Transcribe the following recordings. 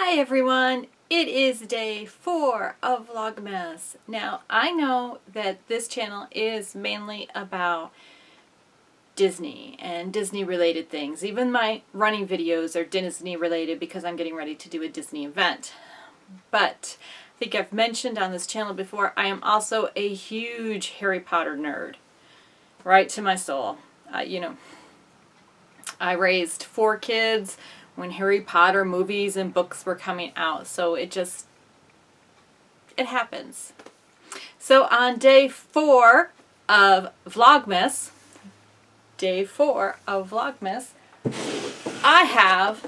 Hi everyone, it is day 4 of Vlogmas. Now I know that this channel is mainly about Disney and Disney related things. Even my running videos are Disney related because I'm getting ready to do a Disney event. But I think I've mentioned on this channel before, I am also a huge Harry Potter nerd. Right to my soul. I raised 4 kids when Harry Potter movies and books were coming out, so it happens. So on day 4 of Vlogmas, I have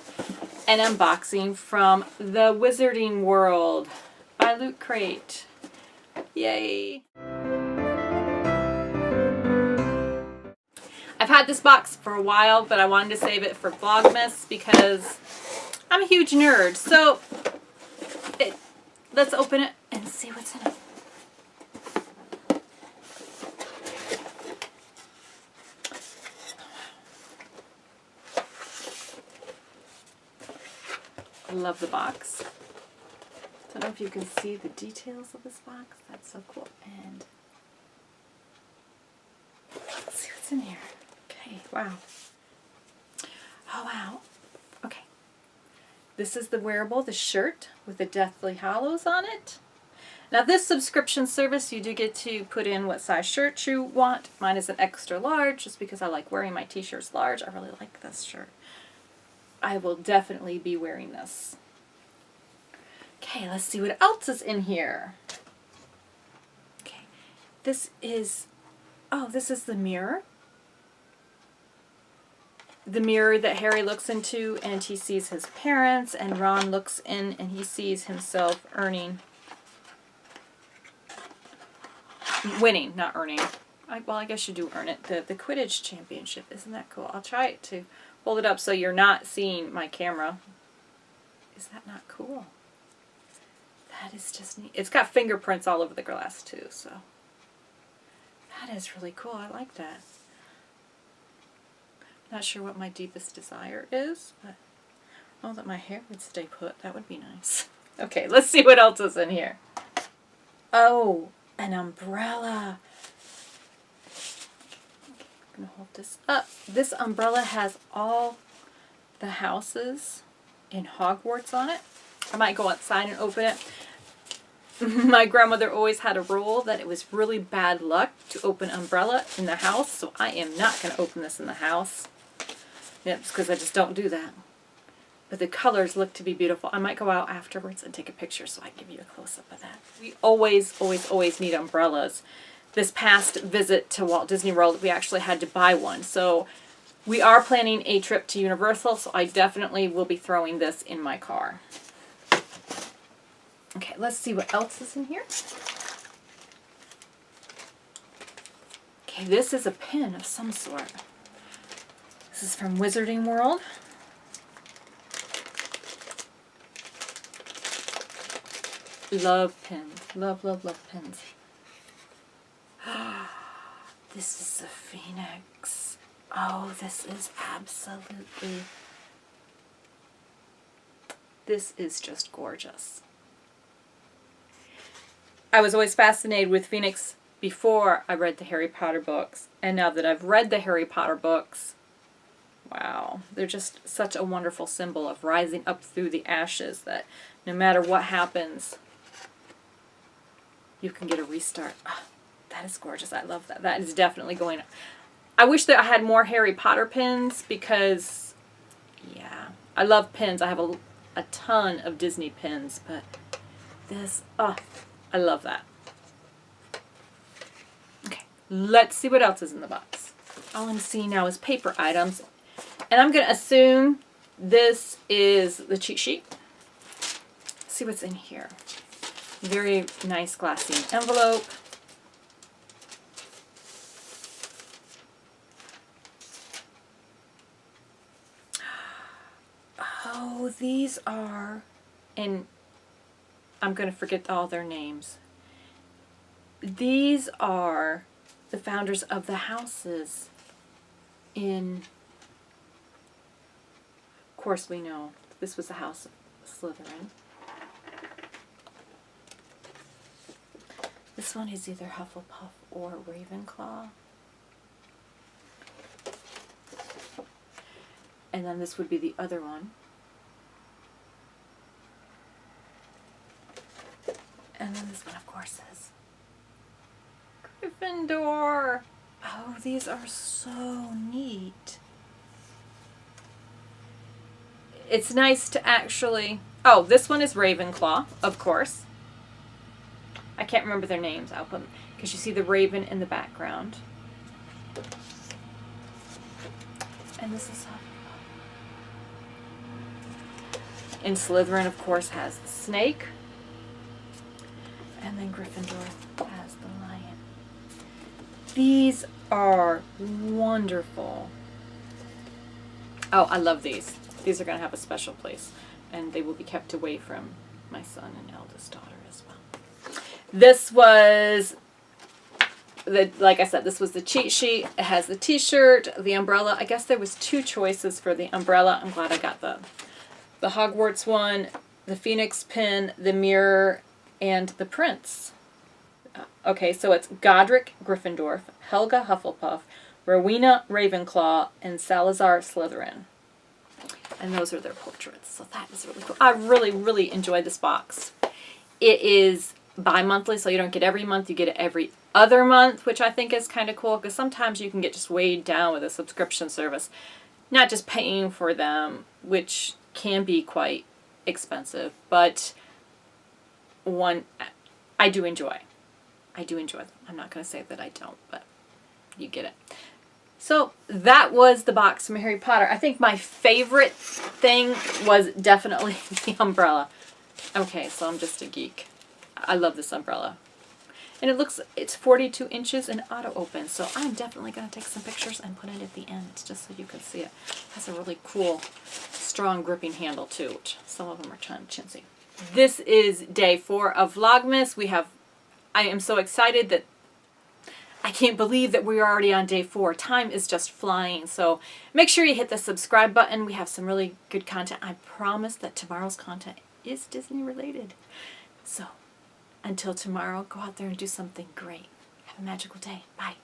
an unboxing from the Wizarding World by Loot Crate. Yay! I've had this box for a while, but I wanted to save it for Vlogmas because I'm a huge nerd. So let's open it and see what's in it. I love the box. Don't know if you can see the details of this box. That's so cool. And let's see what's in here. Okay, wow. Oh, wow. Okay. This is the wearable, the shirt with the Deathly Hallows on it. Now this subscription service, you do get to put in what size shirt you want. Mine is an extra large just because I like wearing my t-shirts large. I really like this shirt. I will definitely be wearing this. Okay, let's see what else is in here. Okay, this is the mirror. The mirror that Harry looks into and he sees his parents, and Ron looks in and he sees himself winning, not earning. I guess you do earn it. The Quidditch championship. Isn't that cool? I'll try to hold it up so you're not seeing my camera. Is that not cool? That is just neat. It's got fingerprints all over the glass too, so that is really cool. I like that. Not sure what my deepest desire is, but oh, that my hair would stay put. That would be nice. Okay, let's see what else is in here. Oh, an umbrella. I'm going to hold this up. This umbrella has all the houses in Hogwarts on it. I might go outside and open it. My grandmother always had a rule that it was really bad luck to open umbrella in the house, so I am not going to open this in the house. Yep, it's because I just don't do that. But the colors look to be beautiful. I might go out afterwards and take a picture so I can give you a close-up of that. We always need umbrellas. This past visit to Walt Disney World, we actually had to buy one. So we are planning a trip to Universal, so I definitely will be throwing this in my car. Okay, let's see what else is in here. Okay, this is a pin of some sort. This is from Wizarding World. Love pins. Love, love, love pins. This is a phoenix. Oh, this is absolutely... This is just gorgeous. I was always fascinated with Phoenix before I read the Harry Potter books. And now that I've read the Harry Potter books, wow, they're just such a wonderful symbol of rising up through the ashes, that no matter what happens, you can get a restart. Oh, that is gorgeous. I love that. That is definitely going... I wish that I had more Harry Potter pins because, yeah, I love pins. I have a ton of Disney pins, but this, oh, I love that. Okay, let's see what else is in the box. All I'm seeing now is paper items. And I'm going to assume this is the cheat sheet. Let's see what's in here. Very nice glassine envelope. Oh, these are, and I'm going to forget all their names. These are the founders of the houses in, of course we know, this was the house of Slytherin. This one is either Hufflepuff or Ravenclaw. And then this would be the other one. And then this one, of course, is Gryffindor. Oh, these are so neat. It's nice to actually... Oh, this one is Ravenclaw, of course. I can't remember their names. I'll put them, because you see the raven in the background. And this is and Slytherin, of course, has the snake. And then Gryffindor has the lion. These are wonderful. Oh, I love these. These are going to have a special place. And they will be kept away from my son and eldest daughter as well. This was... like I said, this was the cheat sheet. It has the t-shirt, the umbrella. I guess there was 2 choices for the umbrella. I'm glad I got the Hogwarts one, the Phoenix pin, the mirror, and the prince. Okay, so it's Godric Gryffindor, Helga Hufflepuff, Rowena Ravenclaw, and Salazar Slytherin. And those are their portraits. So that is really cool. I really, really enjoyed this box. It is bi-monthly, so you don't get every month. You get it every other month, which I think is kind of cool, because sometimes you can get just weighed down with a subscription service. Not just paying for them, which can be quite expensive, but one I do enjoy. I do enjoy them. I'm not going to say that I don't, but you get it. So that was the box from Harry Potter. I think my favorite thing was definitely the umbrella. Okay, so I'm just a geek. I love this umbrella. And it's 42 inches and auto open, so I'm definitely going to take some pictures and put it at the end just so you can see it. It has a really cool, strong gripping handle too, which some of them are chintzy. This is day 4 of Vlogmas. I am so excited that I can't believe that we're already on day 4. Time is just flying, so make sure you hit the subscribe button. We have some really good content. I promise that tomorrow's content is Disney related. So until tomorrow, go out there and do something great. Have a magical day. Bye.